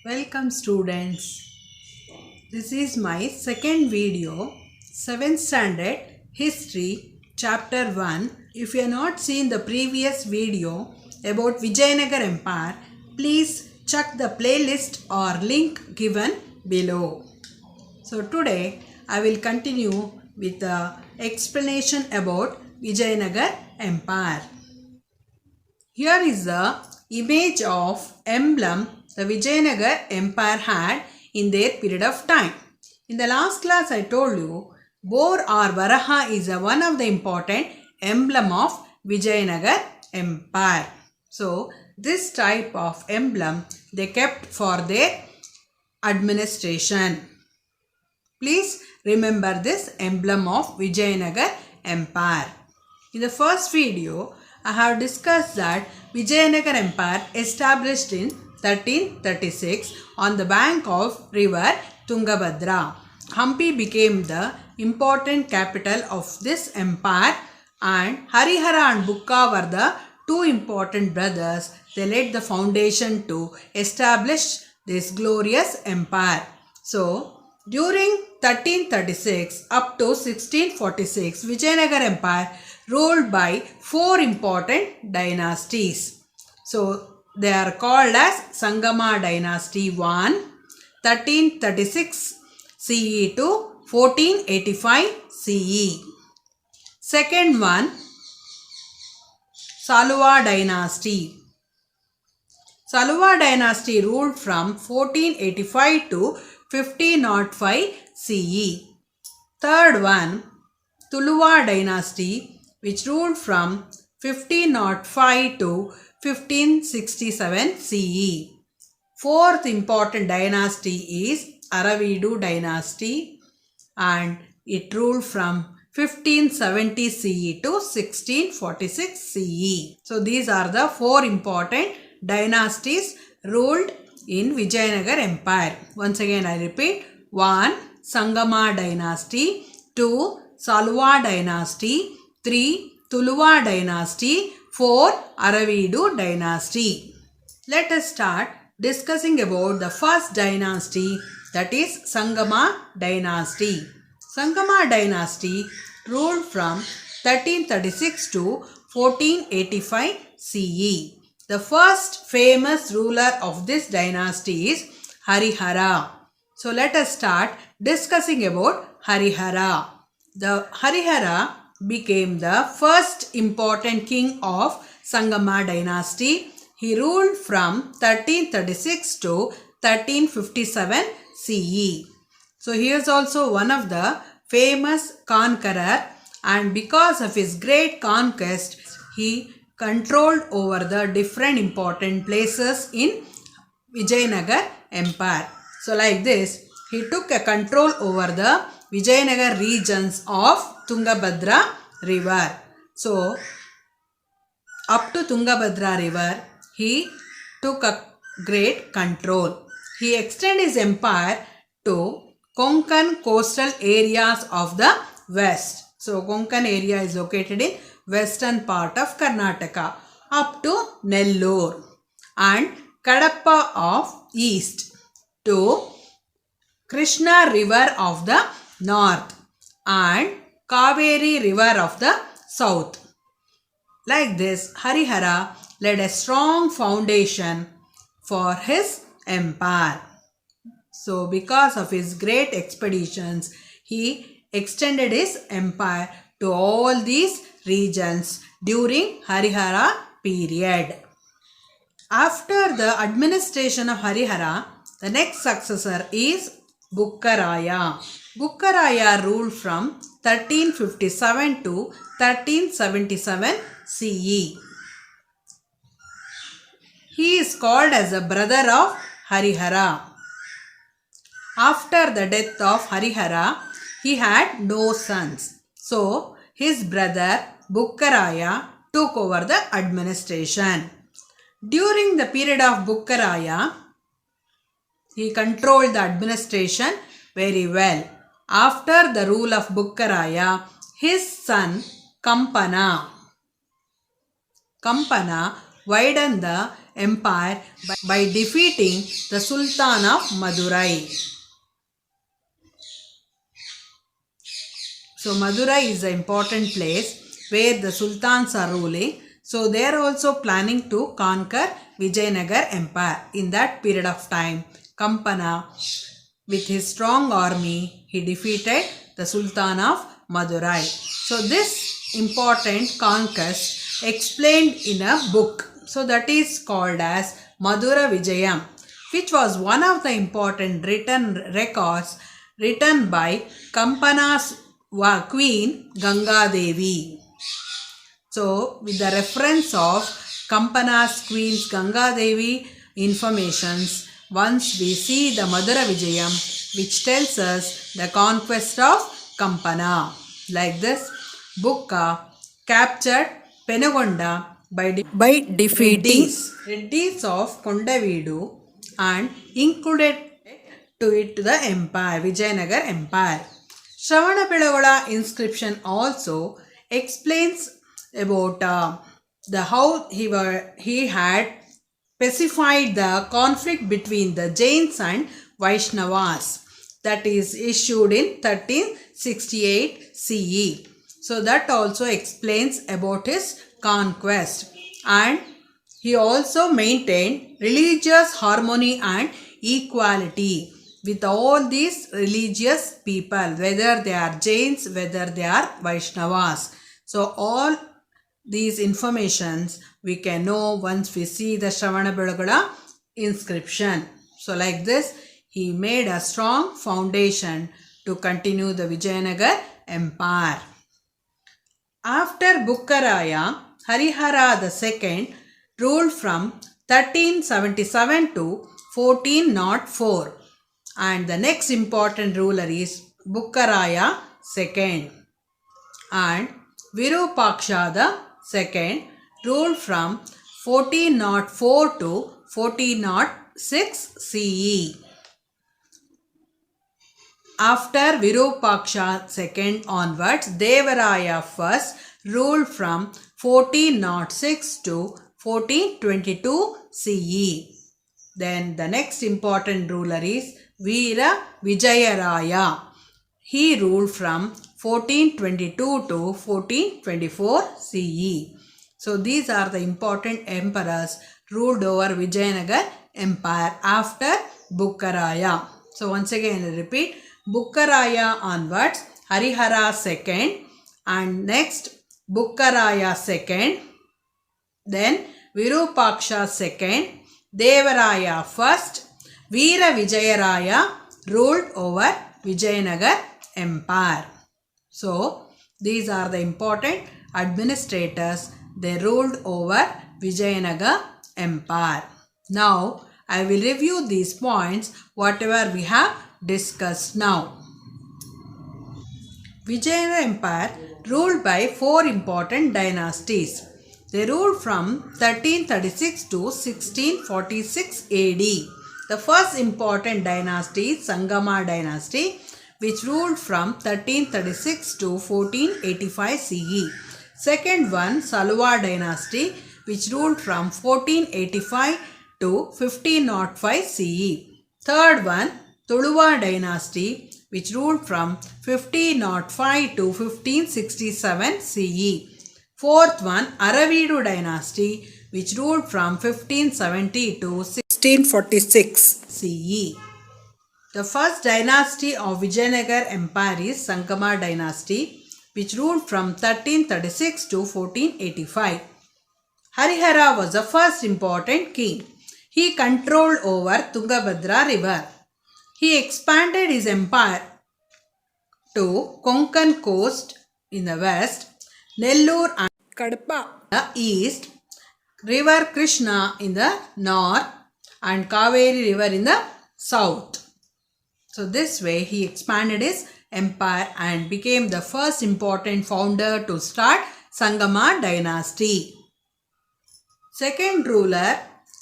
Welcome students. This is my second video, 7th standard history chapter 1. If you have not seen the previous video about Vijayanagar Empire, please check the playlist or link given below. So today I will continue with the explanation about Vijayanagar Empire. Here is the image of emblem the Vijayanagar Empire had in their period of time. In the last class I told you, boar or Varaha is one of the important emblem of Vijayanagar Empire. So this type of emblem they kept for their administration. Please remember this emblem of Vijayanagar Empire. In the first video, I have discussed that Vijayanagar Empire established in 1336 on the bank of river Tungabhadra. Hampi became the important capital of this empire, and Harihara and Bukka were the two important brothers. They laid the foundation to establish this glorious empire. So, during 1336 up to 1646, Vijayanagar Empire ruled by four important dynasties. So, they are called as Sangama Dynasty 1, 1336 CE to 1485 CE. Second one, Saluva Dynasty. Saluva Dynasty ruled from 1485 to 1505 CE. Third one, Tuluva Dynasty, which ruled from 1505 to 1567 CE. Fourth important dynasty is Aravidu Dynasty, and it ruled from 1570 CE to 1646 CE. So these are the four important dynasties ruled in Vijayanagar Empire. Once again I repeat, 1. Sangama Dynasty, 2. Saluva Dynasty, 3. Tuluva Dynasty, 4. Aravidu Dynasty. Let us start discussing about the first dynasty, that is Sangama Dynasty. Sangama Dynasty ruled from 1336 to 1485 CE. The first famous ruler of this dynasty is Harihara. So let us start discussing about Harihara. The Harihara became the first important king of Sangama dynasty. He ruled from 1336 to 1357 CE. So he is also one of the famous conqueror, and because of his great conquest, he controlled over the different important places in Vijayanagar Empire. So like this, he took a control over the Vijayanagar regions of Tungabhadra river. So up to Tungabhadra river, he took a great control. He extended his empire to Konkan coastal areas of the west. So Konkan area is located in western part of Karnataka up to Nellore, and Kadapa of east to Krishna river of the north and Kaveri river of the south. Like this, Harihara laid a strong foundation for his empire. So because of his great expeditions, he extended his empire to all these regions during Harihara period. After the administration of Harihara, the next successor is Bukkaraya. Bukkaraya ruled from 1357 to 1377 CE. He is called as a brother of Harihara. After the death of Harihara, he had no sons. So his brother Bukkaraya took over the administration. During the period of Bukkaraya, he controlled the administration very well. After the rule of Bukkaraya, his son Kampana widened the empire by defeating the Sultan of Madurai. So Madurai is an important place where the sultans are ruling. So they are also planning to conquer Vijayanagar Empire. In that period of time, Kampana, with his strong army, he defeated the Sultan of Madurai. So this important conquest explained in a book. So that is called as Madura Vijayam, which was one of the important written records written by Kampana's Queen Ganga Devi. So with the reference of Kampana's Queen Ganga Devi informations, once we see the Madura Vijayam, which tells us the conquest of Kampana. Like this, Bukka captured Penugonda by defeating Reddis of Kondavidu and included to it the empire, Vijayanagar Empire. Shravanabelagola inscription also explains about how he had specified the conflict between the Jains and Vaishnavas, that is issued in 1368 CE. So that also explains about his conquest, and he also maintained religious harmony and equality with all these religious people, whether they are Jains, whether they are Vaishnavas. So all these informations we can know once we see the Shravanabelagola inscription. So like this, he made a strong foundation to continue the Vijayanagar Empire. After Bukkaraya, Harihara II ruled from 1377 to 1404. And the next important ruler is Bukkaraya II. And Virupaksha II ruled from 1404 to 1406 CE. After Virupaksha II onwards, Devaraya I ruled from 1406 to 1422 CE. Then the next important ruler is Veera Vijayaraya. He ruled from 1422 to 1424 CE. So these are the important emperors ruled over Vijayanagar Empire after Bukkaraya. So once again I repeat, Bukkaraya onwards, Harihara II, and next Bukkaraya II, then Virupaksha II, Devaraya I, Veera Vijayaraya ruled over Vijayanagar Empire. So these are the important administrators. They ruled over Vijayanagar Empire. Now I will review these points whatever we have discussed now. Vijayanagar Empire ruled by four important dynasties. They ruled from 1336 to 1646 AD. The first important dynasty is Sangama dynasty, which ruled from 1336 to 1485 CE. Second one, Salwa dynasty, which ruled from 1485 to 1505 CE. Third one, Tuluva dynasty, which ruled from 1505 to 1567 CE. Fourth one, Aravidu dynasty, which ruled from 1570 to 1646 CE. The first dynasty of Vijayanagar Empire is Sangama dynasty, which ruled from 1336 to 1485. Harihara was the first important king. He controlled over Tungabhadra river. He expanded his empire to Konkan coast in the west, Nellore and Kadapa in the east, river Krishna in the north, and Kaveri river in the south. So this way he expanded his empire and became the first important founder to start Sangama dynasty. Second ruler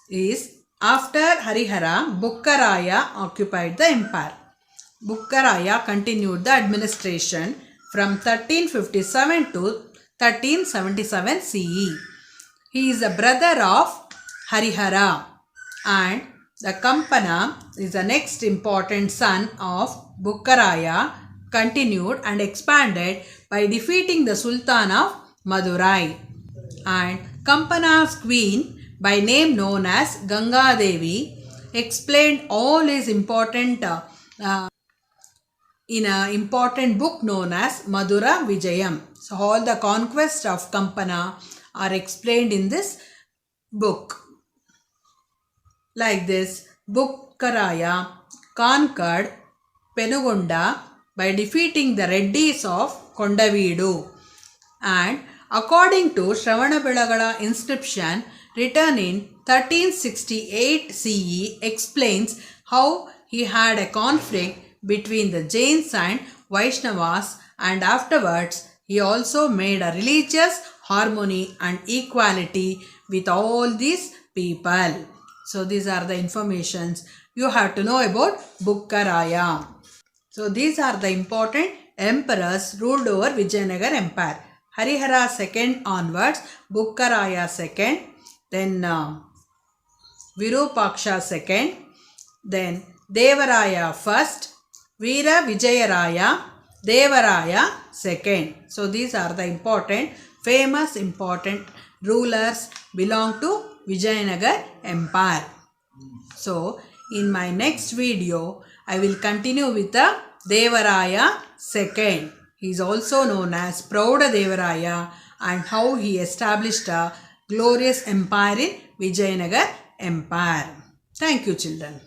is after Harihara, Bukkaraya occupied the empire. Bukkaraya continued the administration from 1357 to 1377 CE. He is a brother of Harihara. And the Kampana is the next important son of Bukkaraya, continued and expanded by defeating the Sultan of Madurai. And Kampana's queen, by name known as Ganga Devi, explained all his important in an important book known as Madura Vijayam. So all the conquests of Kampana are explained in this book. Like this, Bukkaraya conquered Penugonda by defeating the Reddis of Kondavidu. And according to Shravanabelagala inscription written in 1368 CE explains how he had a conflict between the Jains and Vaishnavas, and afterwards he also made a religious harmony and equality with all these people. So these are the informations you have to know about Bukkaraya. So these are the important emperors ruled over Vijayanagar Empire. Harihara II onwards, Bukkaraya II, then Virupaksha II, then Devaraya I, Veera Vijayaraya, Devaraya II. So these are the important rulers belong to Vijayanagar Empire. So in my next video, I will continue with the Devaraya II. He is also known as Prouda Devaraya, and how he established a glorious empire in Vijayanagar Empire. Thank you, children.